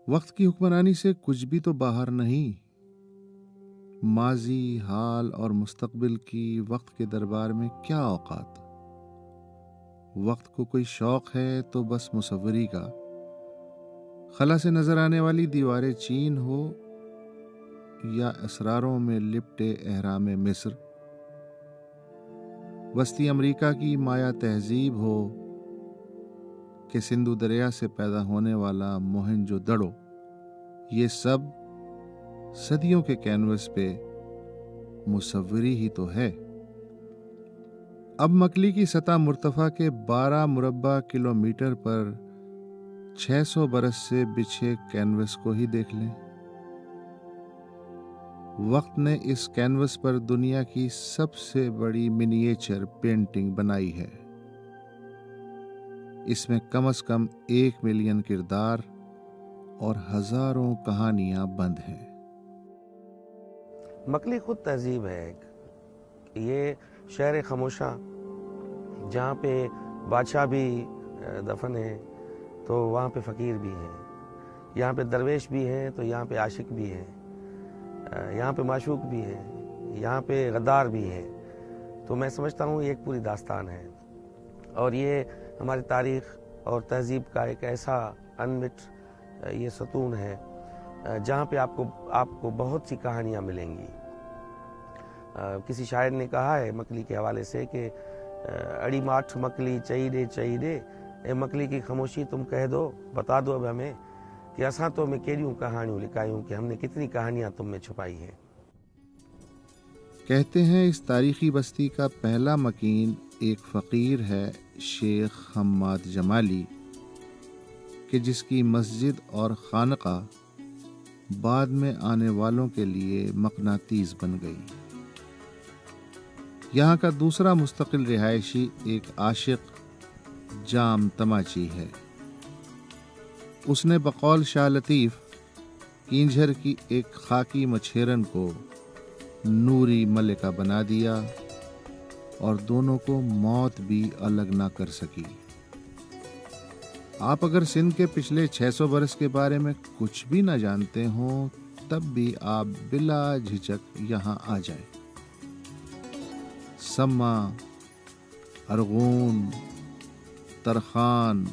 وقت کی حکمرانی سے کچھ بھی تو باہر نہیں. ماضی، حال اور مستقبل کی وقت کے دربار میں کیا اوقات. وقت کو کوئی شوق ہے تو بس مصوری کا. خلا سے نظر آنے والی دیواریں چین ہو یا اسراروں میں لپٹے احرام مصر، وسطی امریکہ کی مایا تہذیب ہو کہ سندھو دریا سے پیدا ہونے والا موہنجو دڑو، یہ سب صدیوں کے کینوس پہ مصوری ہی تو ہے. اب مکلی کی سطح مرتفع کے 12 مربع کلومیٹر پر 600 برس سے بچھے کینوس کو ہی دیکھ لیں. وقت نے اس کینوس پر دنیا کی سب سے بڑی منییچر پینٹنگ بنائی ہے. اس میں کم از کم 1 ملین کردار اور ہزاروں کہانیاں بند ہیں. مکلی خود تہذیب ہے ایک. یہ شہر خاموشہ جہاں پہ بادشاہ بھی دفن ہے تو وہاں پہ فقیر بھی ہیں، یہاں پہ درویش بھی ہیں تو یہاں پہ عاشق بھی ہیں، یہاں پہ معشوق بھی ہے، یہاں پہ غدار بھی ہے. تو میں سمجھتا ہوں یہ ایک پوری داستان ہے، اور یہ ہماری تاریخ اور تہذیب کا ایک ایسا انمٹ یہ ستون ہے جہاں پہ آپ کو بہت سی کہانیاں ملیں گی. کسی شاعر نے کہا ہے مکلی کے حوالے سے کہ اڑی ماٹھ مکلی چئی ڈے، اے مکلی کی خاموشی تم کہہ دو، بتا دو اب ہمیں کہ اساں تو میں کیڑیوں کہانیوں لکھائیوں کہ ہم نے کتنی کہانیاں تم میں چھپائی ہیں. کہتے ہیں اس تاریخی بستی کا پہلا مکین ایک فقیر ہے، شیخ حماد جمالی، کہ جس کی مسجد اور خانقاہ بعد میں آنے والوں کے لیے مقناطیس بن گئی. یہاں کا دوسرا مستقل رہائشی ایک عاشق جام تماچی ہے. اس نے بقول شاہ لطیف کینجھر کی ایک خاکی مچھیرن کو نوری ملکہ بنا دیا اور دونوں کو موت بھی الگ نہ کر سکی. آپ اگر سندھ کے پچھلے 600 برس کے بارے میں کچھ بھی نہ جانتے ہوں تب بھی آپ بلا جھجک یہاں آ جائیں. سما، ارغون، ترخان،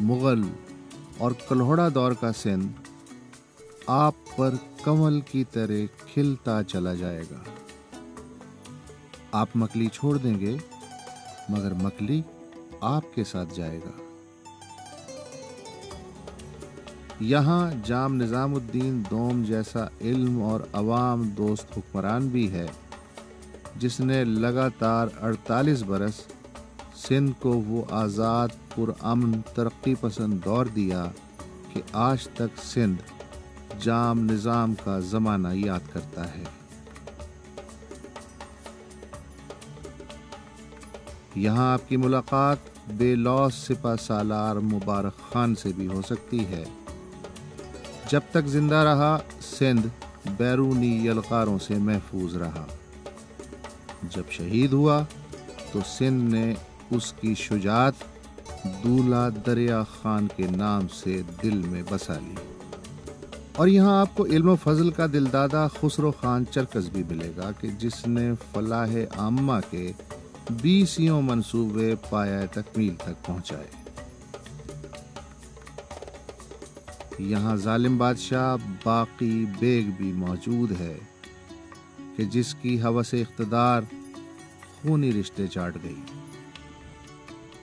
مغل اور کلہوڑا دور کا سندھ آپ پر کمل کی طرح کھلتا چلا جائے گا. آپ مکلی چھوڑ دیں گے مگر مکلی آپ کے ساتھ جائے گا. یہاں جام نظام الدین دوم جیسا علم اور عوام دوست حکمران بھی ہے جس نے لگاتار 48 برس سندھ کو وہ آزاد پرامن ترقی پسند دور دیا کہ آج تک سندھ جام نظام کا زمانہ یاد کرتا ہے. یہاں آپ کی ملاقات بے لوث سپہ سالار مبارک خان سے بھی ہو سکتی ہے. جب تک زندہ رہا سندھ بیرونی یلغاروں سے محفوظ رہا. جب شہید ہوا تو سندھ نے اس کی شجاعت دولہ دریا خان کے نام سے دل میں بسا لی. اور یہاں آپ کو علم و فضل کا دلدادہ خسرو خان چرکس بھی ملے گا کہ جس نے فلاح عامہ کے 20 منصوبے پایہ تکمیل تک پہنچائے. یہاں ظالم بادشاہ باقی بیگ بھی موجود ہے کہ جس کی ہوس اقتدار خونی رشتے چاٹ گئی.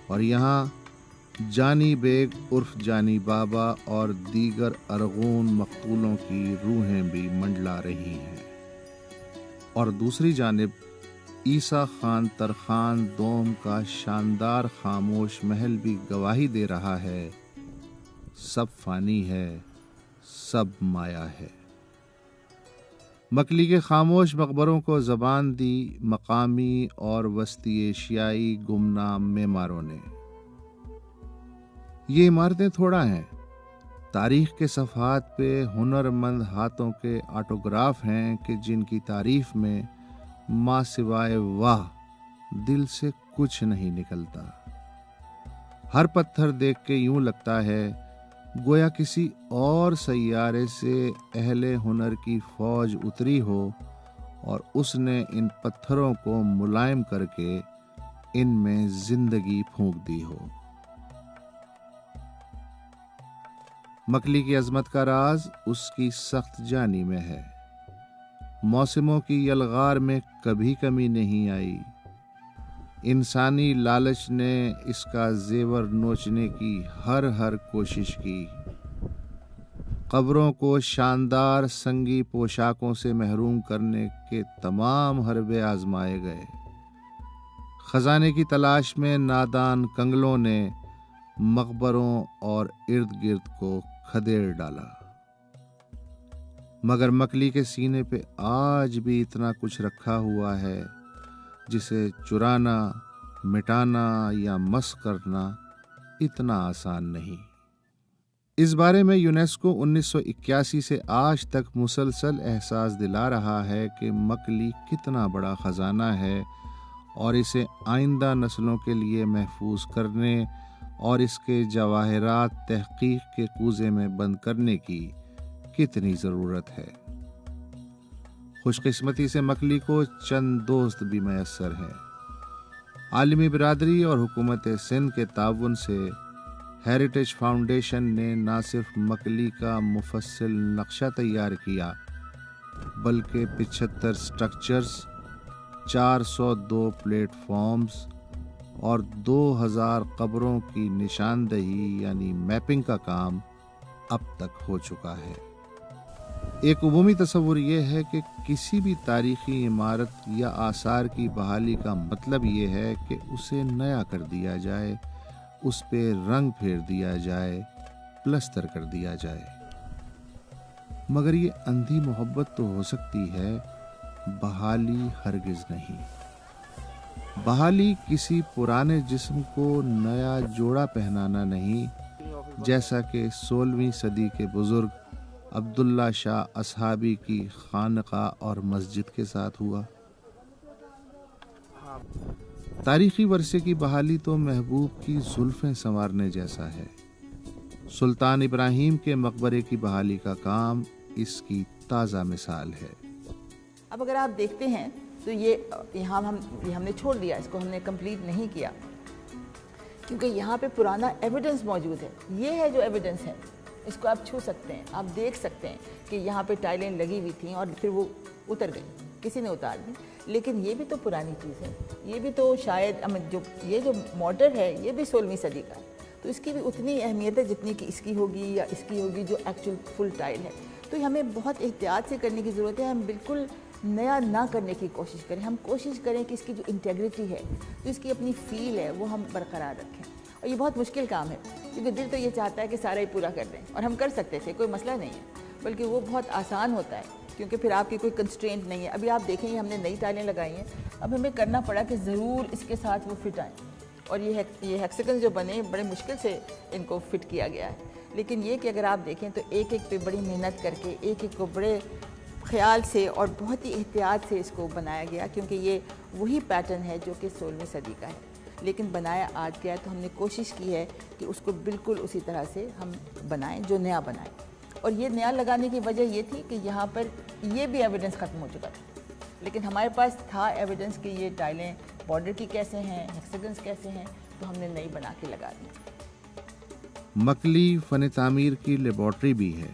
اور یہاں جانی بیگ عرف جانی بابا اور دیگر ارغون مقتولوں کی روحیں بھی منڈلا رہی ہیں. اور دوسری جانب عیسیٰ خان ترخان دوم کا شاندار خاموش محل بھی گواہی دے رہا ہے سب فانی ہے، سب مایا ہے. مکلی کے خاموش مقبروں کو زبان دی مقامی اور وسطی ایشیائی گمنام معماروں نے. یہ عمارتیں تھوڑا ہیں، تاریخ کے صفحات پہ ہنرمند ہاتھوں کے آٹوگراف ہیں کہ جن کی تعریف میں ماں سوائے واہ دل سے کچھ نہیں نکلتا. ہر پتھر دیکھ کے یوں لگتا ہے گویا کسی اور سیارے سے اہل ہنر کی فوج اتری ہو اور اس نے ان پتھروں کو ملائم کر کے ان میں زندگی پھونک دی ہو۔ مکلی کی عظمت کا راز اس کی سخت جانی میں ہے۔ موسموں کی یلغار میں کبھی کمی نہیں آئی۔ انسانی لالچ نے اس کا زیور نوچنے کی ہر کوشش کی۔ قبروں کو شاندار سنگی پوشاکوں سے محروم کرنے کے تمام حربے آزمائے گئے۔ خزانے کی تلاش میں نادان کنگلوں نے مقبروں اور ارد گرد کو کھدیڑ ڈالا، مگر مکلی کے سینے پہ آج بھی اتنا کچھ رکھا ہوا ہے جسے چرانا، مٹانا یا مسخ کرنا اتنا آسان نہیں۔ اس بارے میں یونیسکو 1981 سے آج تک مسلسل احساس دلا رہا ہے کہ مکلی کتنا بڑا خزانہ ہے اور اسے آئندہ نسلوں کے لیے محفوظ کرنے اور اس کے جواہرات تحقیق کے کوزے میں بند کرنے کی کتنی ضرورت ہے۔ خوش قسمتی سے مکلی کو چند دوست بھی میسر ہیں۔ عالمی برادری اور حکومت سندھ کے تعاون سے ہیریٹیج فاؤنڈیشن نے نہ صرف مکلی کا مفصل نقشہ تیار کیا بلکہ 75 سٹرکچرز، 402 پلیٹ فارمز اور 2000 قبروں کی نشاندہی یعنی میپنگ کا کام اب تک ہو چکا ہے۔ ایک عمومی تصور یہ ہے کہ کسی بھی تاریخی عمارت یا آثار کی بحالی کا مطلب یہ ہے کہ اسے نیا کر دیا جائے، اس پہ رنگ پھیر دیا جائے، پلستر کر دیا جائے۔ مگر یہ اندھی محبت تو ہو سکتی ہے، بحالی ہرگز نہیں۔ بحالی کسی پرانے جسم کو نیا جوڑا پہنانا نہیں، جیسا کہ 16ویں صدی کے بزرگ عبداللہ شاہ اصحابی کی خانقاہ اور مسجد کے ساتھ ہوا۔ تاریخی ورثے کی بحالی تو محبوب کی زلفیں سنوارنے جیسا ہے۔ سلطان ابراہیم کے مقبرے کی بحالی کا کام اس کی تازہ مثال ہے۔ اب اگر آپ دیکھتے ہیں تو یہ ہم نے چھوڑ دیا، اس کو ہم نے کمپلیٹ نہیں کیا کیونکہ یہاں پہ پرانا ایویڈنس موجود ہے۔ یہ ہے جو ایویڈنس ہے، اس کو آپ چھو سکتے ہیں، آپ دیکھ سکتے ہیں کہ یہاں پہ ٹائلیں لگی ہوئی تھیں اور پھر وہ اتر گئی، کسی نے اتار دی، لیکن یہ بھی تو پرانی چیز ہے۔ یہ بھی تو شاید یہ جو مارٹر ہے یہ بھی 16ویں صدی کا ہے، تو اس کی بھی اتنی اہمیت ہے جتنی کہ اس کی ہوگی یا اس کی ہوگی جو ایکچوئل فل ٹائل ہے۔ تو ہمیں بہت احتیاط سے کرنے کی ضرورت ہے، ہم بالکل نیا نہ کرنے کی کوشش کریں، ہم کوشش کریں کہ اس کی جو انٹیگریٹی ہے، جو اس کی اپنی فیل ہے، وہ ہم برقرار رکھیں۔ اور یہ بہت مشکل کام ہے کیونکہ دل تو یہ چاہتا ہے کہ سارا ہی پورا کر دیں، اور ہم کر سکتے تھے، کوئی مسئلہ نہیں ہے، بلکہ وہ بہت آسان ہوتا ہے کیونکہ پھر آپ کی کوئی کنسٹرینٹ نہیں ہے۔ ابھی آپ دیکھیں ہم نے نئی ٹائلیں لگائی ہیں، اب ہمیں کرنا پڑا کہ ضرور اس کے ساتھ وہ فٹ آئیں، اور یہ ہیکساگن جو بنے بڑے مشکل سے ان کو فٹ کیا گیا ہے، لیکن یہ کہ اگر آپ دیکھیں تو ایک ایک پہ بڑی محنت کر کے ایک ایک کو بڑے خیال سے اور بہت ہی احتیاط سے اس کو بنایا گیا، کیونکہ یہ وہی پیٹرن ہے جو کہ 16ویں صدی کا ہے، لیکن بنایا آج گیا ہے۔ تو ہم نے کوشش کی ہے کہ اس کو بالکل اسی طرح سے ہم بنائیں جو نیا بنائیں، اور یہ نیا لگانے کی وجہ یہ تھی کہ یہاں پر یہ بھی ایویڈنس ختم ہو چکا تھا، لیکن ہمارے پاس تھا ایویڈنس کہ یہ ٹائلیں بارڈر کی کیسے ہیں، ہیکساگنز کیسے ہیں، تو ہم نے نئی بنا کے لگا دی۔ مکلی فن تعمیر کی لیبارٹری بھی ہے۔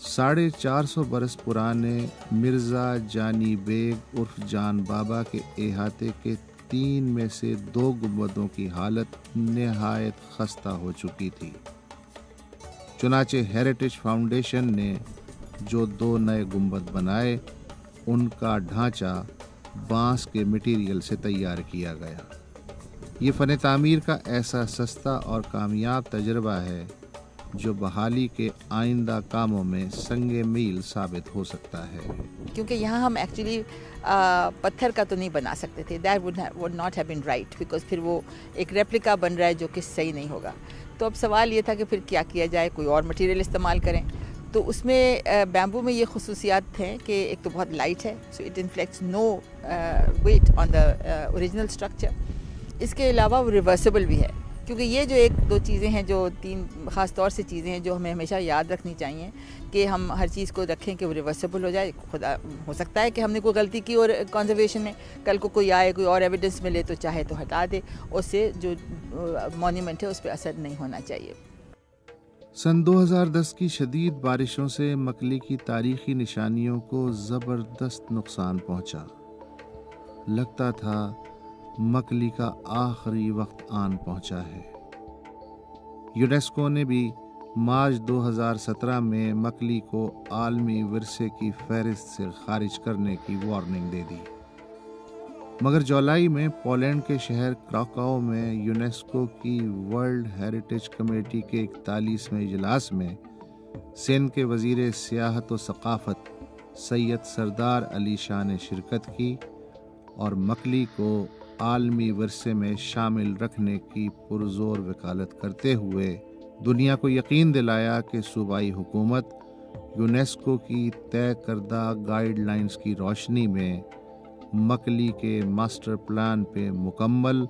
450 برس پرانے مرزا جانی بیگ عرف جان بابا کے احاطے کے 3 میں سے 2 گنبدوں کی حالت نہایت خستہ ہو چکی تھی، چنانچہ ہیریٹیج فاؤنڈیشن نے جو 2 نئے گنبد بنائے ان کا ڈھانچہ بانس کے مٹیریل سے تیار کیا گیا۔ یہ فن تعمیر کا ایسا سستا اور کامیاب تجربہ ہے جو بحالی کے آئندہ کاموں میں سنگ میل ثابت ہو سکتا ہے، کیونکہ یہاں ہم ایکچولی پتھر کا تو نہیں بنا سکتے تھے، that would not have been right because پھر وہ ایک ریپلیکا بن رہا ہے جو کہ صحیح نہیں ہوگا۔ تو اب سوال یہ تھا کہ پھر کیا کیا جائے، کوئی اور مٹیریل استعمال کریں۔ تو اس میں بیمبو میں یہ خصوصیات ہیں کہ ایک تو بہت لائٹ ہے، so it inflicts no weight on the original structure. اس کے علاوہ وہ ریورسیبل بھی ہے، کیونکہ یہ جو ایک دو چیزیں ہیں، جو تین خاص طور سے چیزیں ہیں جو ہمیں ہمیشہ یاد رکھنی چاہیے کہ ہم ہر چیز کو رکھیں کہ وہ ریورسیبل ہو جائے. خدا ہو سکتا ہے کہ ہم نے کوئی غلطی کی اور کنزرویشن میں کل کو کوئی آئے، کوئی اور ایویڈنس ملے تو چاہے تو ہٹا دے، اس سے جو مونیومنٹ ہے اس پہ اثر نہیں ہونا چاہیے. سن 2010 کی شدید بارشوں سے مکلی کی تاریخی نشانیوں کو زبردست نقصان پہنچا. لگتا تھا مکلی کا آخری وقت آن پہنچا ہے. یونیسکو نے بھی مارچ 2017 میں مکلی کو عالمی ورثے کی فہرست سے خارج کرنے کی وارننگ دے دی، مگر جولائی میں پولینڈ کے شہر کراکاؤ میں یونیسکو کی ورلڈ ہیریٹیج کمیٹی کے 41ویں اجلاس میں سندھ کے وزیر سیاحت و ثقافت سید سردار علی شاہ نے شرکت کی اور مکلی کو عالمی ورثے میں شامل رکھنے کی پرزور وکالت کرتے ہوئے دنیا کو یقین دلایا کہ صوبائی حکومت یونیسکو کی طے کردہ گائیڈ لائنز کی روشنی میں مکلی کے ماسٹر پلان پہ مکمل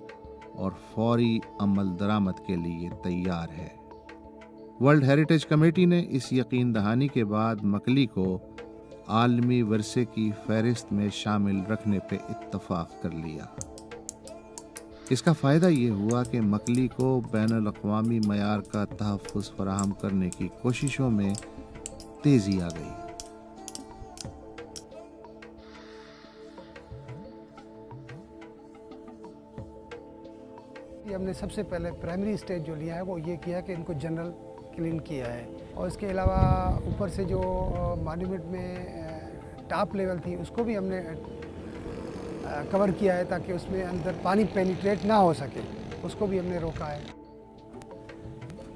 اور فوری عمل درآمد کے لیے تیار ہے. ورلڈ ہیریٹیج کمیٹی نے اس یقین دہانی کے بعد مکلی کو عالمی ورثے کی فہرست میں شامل رکھنے پہ اتفاق کر لیا. اس کا فائدہ یہ ہوا کہ مکلی کو بین الاقوامی معیار کا تحفظ فراہم کرنے کی کوششوں میں تیزی آ گئی. ہم نے سب سے پہلے پرائمری اسٹیج جو لیا ہے وہ یہ کیا کہ ان کو جنرل کلین کیا ہے، اور اس کے علاوہ اوپر سے جو مانیومنٹ میں ٹاپ لیول تھی اس کو بھی ہم نے کور کیا ہے تاکہ اس میں اندر پانی پینیٹریٹ نہ ہو سکے، اس کو بھی ہم نے روکا ہے.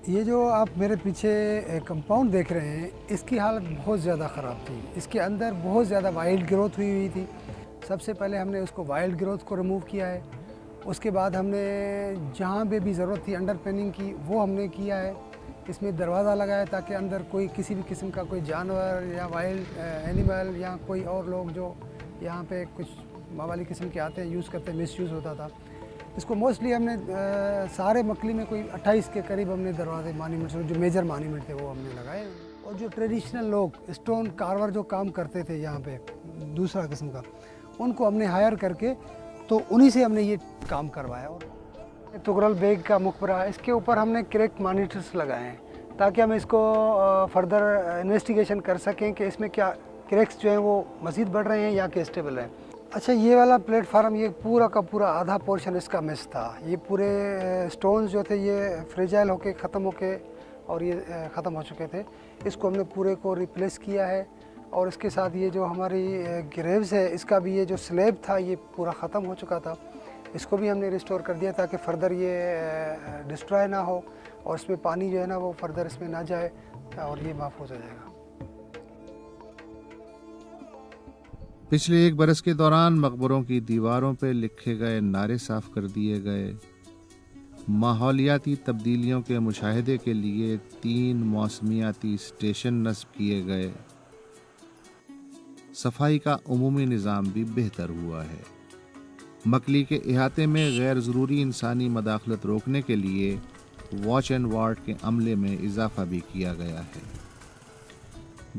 یہ جو آپ میرے پیچھے کمپاؤنڈ دیکھ رہے ہیں اس کی حالت بہت زیادہ خراب تھی. اس کے اندر بہت زیادہ وائلڈ گروتھ ہوئی تھی. سب سے پہلے ہم نے اس کو وائلڈ گروتھ کو ریموو کیا ہے. اس کے بعد ہم نے جہاں پہ بھی ضرورت تھی انڈر پیننگ کی وہ ہم نے کیا ہے. اس میں دروازہ لگایا تاکہ اندر کوئی کسی بھی قسم کا کوئی جانور یا وائلڈ اینیمل یا کوئی اور لوگ جو یہاں پہ کچھ موالی قسم کے آتے ہیں یوز کرتے ہیں، مس یوز ہوتا تھا. اس کو موسٹلی ہم نے سارے مکلی میں کوئی 28 کے قریب ہم نے دروازے مانیومنٹ جو میجر مانیومنٹ تھے وہ ہم نے لگائے. اور جو ٹریڈیشنل لوگ اسٹون کارور جو کام کرتے تھے یہاں پہ دوسرا قسم کا، ان کو ہم نے ہائر کر کے تو انہی سے ہم نے یہ کام کروایا. اور تغرل بیگ کا مقبرہ اس کے اوپر ہم نے کریک مانیٹرز لگائے ہیں تاکہ ہم اس کو فردر انویسٹیگیشن کر سکیں کہ اس میں کیا کریکس جو ہیں وہ مزید بڑھ رہے ہیں یا کہ اسٹیبل ہیں. اچھا، یہ والا پلیٹ فارم یہ پورا کا پورا آدھا پورشن اس کا مس تھا. یہ پورے سٹونز جو تھے یہ فریجائل ہو کے ختم ہو کے اور یہ ختم ہو چکے تھے. اس کو ہم نے پورے کو ریپلیس کیا ہے. اور اس کے ساتھ یہ جو ہماری گریوز ہے اس کا بھی یہ جو سلیب تھا یہ پورا ختم ہو چکا تھا. اس کو بھی ہم نے ریسٹور کر دیا تاکہ فردر یہ ڈسٹرائے نہ ہو اور اس میں پانی جو ہے نا وہ فردر اس میں نہ جائے اور یہ محفوظ ہو جائے گا. پچھلے 1 برس کے دوران مقبروں کی دیواروں پہ لکھے گئے نعرے صاف کر دیے گئے. ماحولیاتی تبدیلیوں کے مشاہدے کے لیے 3 موسمیاتی اسٹیشن نصب کیے گئے. صفائی کا عمومی نظام بھی بہتر ہوا ہے. مکلی کے احاطے میں غیر ضروری انسانی مداخلت روکنے کے لیے واچ اینڈ وارڈ کے عملے میں اضافہ بھی کیا گیا ہے.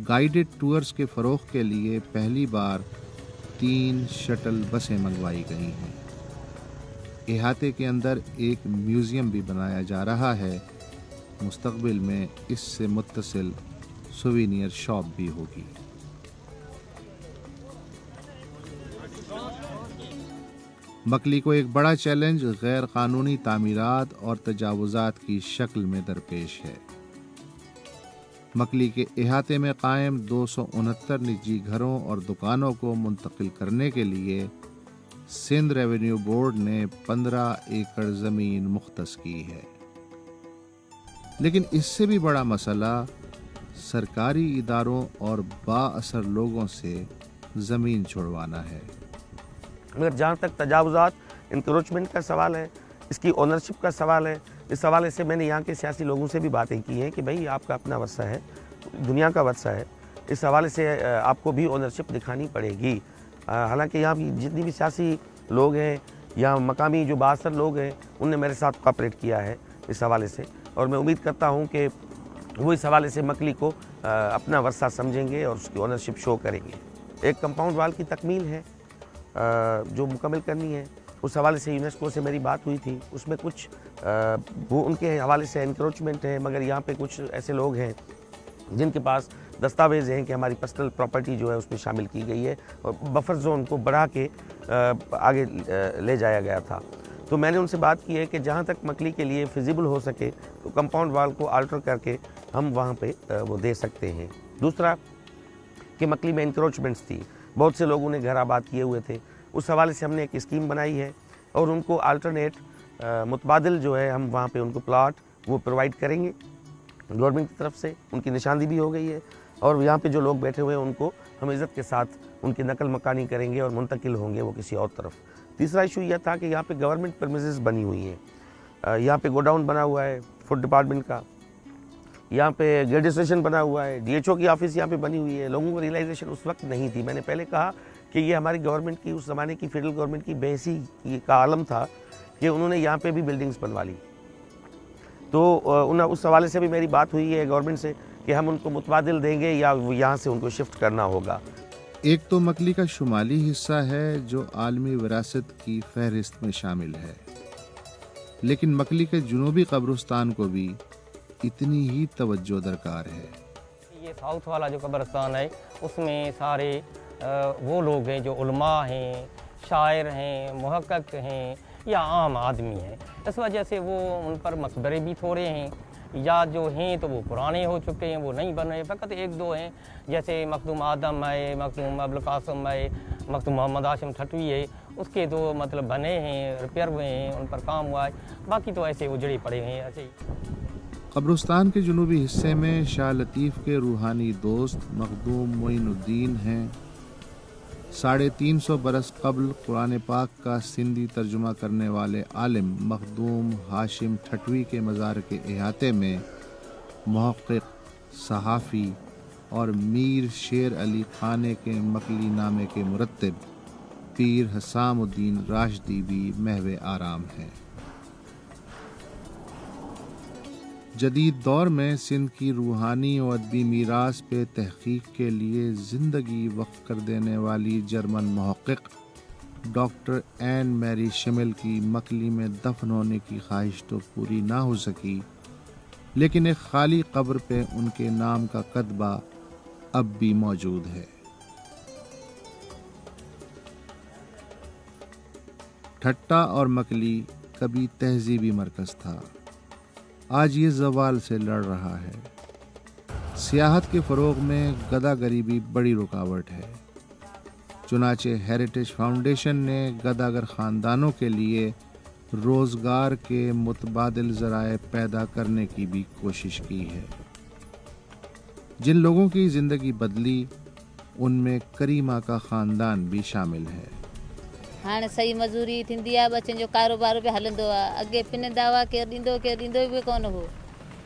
گائیڈڈ ٹورز کے فروغ کے لیے پہلی بار 3 شٹل بسیں منگوائی گئی ہیں. احاطے کے اندر ایک میوزیم بھی بنایا جا رہا ہے. مستقبل میں اس سے متصل سووینئر شاپ بھی ہوگی. مکلی کو ایک بڑا چیلنج غیر قانونی تعمیرات اور تجاوزات کی شکل میں درپیش ہے. مکلی کے احاطے میں قائم 269 نجی گھروں اور دکانوں کو منتقل کرنے کے لیے سندھ ریونیو بورڈ نے 15 ایکڑ زمین مختص کی ہے. لیکن اس سے بھی بڑا مسئلہ سرکاری اداروں اور با اثر لوگوں سے زمین چھڑوانا ہے. مگر جہاں تک تجاوزات انکروچمنٹ کا سوال ہے، اس کی اونرشپ کا سوال ہے، اس حوالے سے میں نے یہاں کے سیاسی لوگوں سے بھی باتیں کی ہیں کہ بھئی آپ کا اپنا ورثہ ہے، دنیا کا ورثہ ہے، اس حوالے سے آپ کو بھی اونرشپ دکھانی پڑے گی. حالانکہ یہاں بھی جتنی بھی سیاسی لوگ ہیں یا مقامی جو بااثر لوگ ہیں ان نے میرے ساتھ کوآپریٹ کیا ہے. اس حوالے سے، اور میں امید کرتا ہوں کہ وہ اس حوالے سے مکلی کو اپنا ورثہ سمجھیں گے اور اس کی اونرشپ شو کریں گے۔ ایک کمپاؤنڈ وال کی تکمیل ہے جو مکمل کرنی ہے، اس حوالے سے یونیسکو سے میری بات ہوئی تھی، اس میں کچھ وہ ان کے حوالے سے انکروچمنٹ ہے، مگر یہاں پہ کچھ ایسے لوگ ہیں جن کے پاس دستاویز ہیں کہ ہماری پرسنل پراپرٹی جو ہے اس میں شامل کی گئی ہے اور بفر زون کو بڑھا کے آگے لے جایا گیا تھا۔ تو میں نے ان سے بات کی ہے کہ جہاں تک مکلی کے لیے فیزیبل ہو سکے تو کمپاؤنڈ وال کو آلٹر کر کے ہم وہاں پہ وہ دے سکتے ہیں۔ دوسرا کہ مکلی میں انکروچمنٹس تھی، بہت سے لوگوں نے گھر آباد کیے ہوئے تھے، اس حوالے سے ہم نے ایک اسکیم بنائی ہے اور ان کو آلٹرنیٹ متبادل جو ہے ہم وہاں پہ ان کو پلاٹ وہ پرووائڈ کریں گے گورنمنٹ کی طرف سے، ان کی نشاندہی بھی ہو گئی ہے، اور یہاں پہ جو لوگ بیٹھے ہوئے ہیں ان کو ہم عزت کے ساتھ ان کی نقل مکانی کریں گے اور منتقل ہوں گے وہ کسی اور طرف۔ تیسرا ایشو یہ تھا کہ یہاں پہ گورنمنٹ پرمیسز بنی ہوئی ہیں، یہاں پہ گوڈاؤن بنا ہوا ہے فوڈ ڈپارٹمنٹ کا، یہاں پہ گیٹ اسٹیشن بنا ہوا ہے، ڈی ایچ او کی آفس یہاں پہ بنی ہوئی ہے۔ لوگوں کو ریئلائزیشن اس وقت نہیں تھی، میں نے پہلے کہا کہ یہ ہماری گورنمنٹ کی اس زمانے کی فیڈرل گورنمنٹ کی بے حسی کا عالم تھا کہ انہوں نے یہاں پہ بھی بلڈنگز بنوا لی۔ تو اس حوالے سے بھی میری بات ہوئی ہے گورنمنٹ سے کہ ہم ان کو متبادل دیں گے یا یہاں سے ان کو شفٹ کرنا ہوگا۔ ایک تو مکلی کا شمالی حصہ ہے جو عالمی وراثت کی فہرست میں شامل ہے، لیکن مکلی کے جنوبی قبرستان کو بھی اتنی ہی توجہ درکار ہے۔ یہ ساؤتھ والا جو قبرستان ہے اس میں سارے وہ لوگ ہیں جو علماء ہیں، شاعر ہیں، محقق ہیں یا عام آدمی ہیں، اس وجہ سے وہ ان پر مقبرے بھی تھوڑے ہیں، یا جو ہیں تو وہ پرانے ہو چکے ہیں، وہ نہیں بن رہے، فقط ایک دو ہیں، جیسے مخدوم آدم ہے، مخدوم ابوالقاسم ہے، مخدوم محمد ہاشم ٹھٹوی ہے، اس کے دو مطلب بنے ہیں، ریپیئر ہوئے ہیں، ان پر کام ہوا ہے، باقی تو ایسے اجڑے پڑے ہیں ایسے ہی۔ قبرستان کے جنوبی حصے میں شاہ لطیف کے روحانی دوست مخدوم معین الدین ہیں۔ 350 برس قبل قرآن پاک کا سندھی ترجمہ کرنے والے عالم مخدوم ہاشم ٹھٹوی کے مزار کے احاطے میں محقق، صحافی اور میر شیر علی خانے کے مکلی نامے کے مرتب پیر حسام الدین راشدی بھی محو آرام ہیں۔ جدید دور میں سندھ کی روحانی و ادبی میراث پہ تحقیق کے لیے زندگی وقف کر دینے والی جرمن محقق ڈاکٹر این میری شمل کی مکلی میں دفن ہونے کی خواہش تو پوری نہ ہو سکی، لیکن ایک خالی قبر پہ ان کے نام کا کتبہ اب بھی موجود ہے۔ ٹھٹا اور مکلی کبھی تہذیبی مرکز تھا، آج یہ زوال سے لڑ رہا ہے۔ سیاحت کے فروغ میں گدا گری بڑی رکاوٹ ہے، چنانچہ ہیریٹیج فاؤنڈیشن نے گداگر خاندانوں کے لیے روزگار کے متبادل ذرائع پیدا کرنے کی بھی کوشش کی ہے۔ جن لوگوں کی زندگی بدلی ان میں کریمہ کا خاندان بھی شامل ہے۔ ہاں صحیح مزوری تھیندی ہے، بچن جو کاروبار پہ ہلندو ہے، اگے پنندا ہوا کے ڈیندو بھی کون ہو،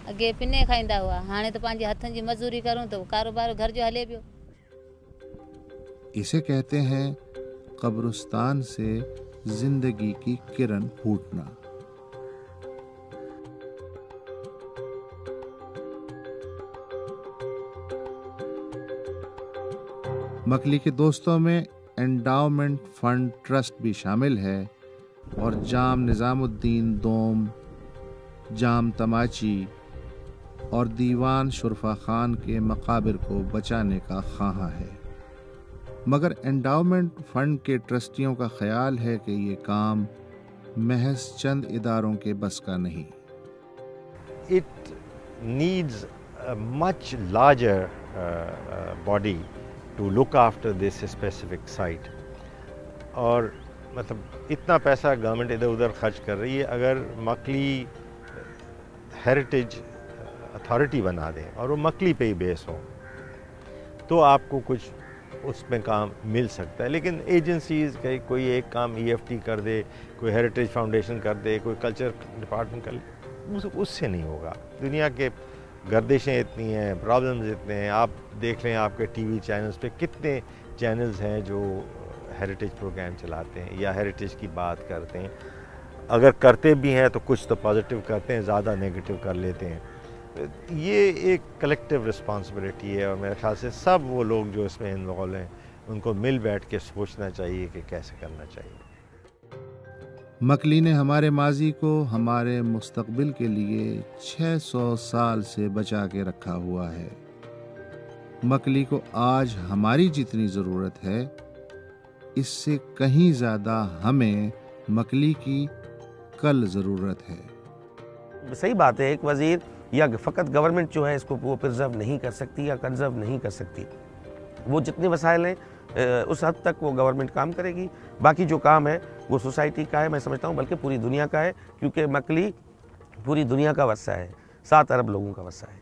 اگے پنے کھائندا ہوا، ہاں تو پانچے ہتھن جی مزوری کروں تو کاروبار گھر جو ہلے پیو۔ اسے کہتے ہیں قبرستان سے زندگی کی کرن پھوٹنا۔ مکلی کے دوستوں میں انڈاؤمنٹ فنڈ ٹرسٹ بھی شامل ہے اور جام نظام الدین دوم، جام تماچی اور دیوان شرفا خان کے مقابر کو بچانے کا خواہاں ہے، مگر انڈاؤمنٹ فنڈ کے ٹرسٹیوں کا خیال ہے کہ یہ کام محض چند اداروں کے بس کا نہیں۔ It needs a much larger body to look after this specific site. اور مطلب اتنا پیسہ گورنمنٹ ادھر ادھر خرچ کر رہی ہے، اگر مکلی ہیریٹیج اتھارٹی بنا دیں اور وہ مکلی پہ ہی بیس ہو تو آپ کو کچھ اس میں کام مل سکتا ہے، لیکن ایجنسیز کوئی ایک کام ای ایف ٹی کر دے، کوئی ہیریٹیج فاؤنڈیشن کر دے، کوئی کلچر ڈپارٹمنٹ کر لے، اس سے نہیں ہوگا۔ دنیا کے گردشیں اتنی ہیں، پرابلمز اتنے ہیں، آپ دیکھ لیں آپ کے ٹی وی چینلز پہ کتنے چینلز ہیں جو ہیریٹیج پروگرام چلاتے ہیں یا ہیریٹیج کی بات کرتے ہیں، اگر کرتے بھی ہیں تو کچھ تو پازیٹیو کرتے ہیں, زیادہ نیگیٹو کر لیتے ہیں. یہ ایک کلیکٹیو رسپانسبلٹی ہے, اور میرے خیال سے سب وہ لوگ جو اس میں انوالو ہیں ان کو مل بیٹھ کے سوچنا چاہیے کہ کیسے کرنا چاہیے. مکلی نے ہمارے ماضی کو ہمارے مستقبل کے لیے 600 سال سے بچا کے رکھا ہوا ہے. مکلی کو آج ہماری جتنی ضرورت ہے اس سے کہیں زیادہ ہمیں مکلی کی کل ضرورت ہے. صحیح بات ہے, ایک وزیر یا فقط گورنمنٹ جو ہے اس کو وہ پرزرو نہیں کر سکتی یا کنزرو نہیں کر سکتی. وہ جتنے وسائل ہیں اس حد تک وہ گورنمنٹ کام کرے گی. باقی جو کام ہے وہ سوسائٹی کا ہے, میں سمجھتا ہوں بلکہ پوری دنیا کا ہے, کیونکہ مکلی پوری دنیا کا ورثہ ہے, 7 ارب لوگوں کا ورثہ ہے.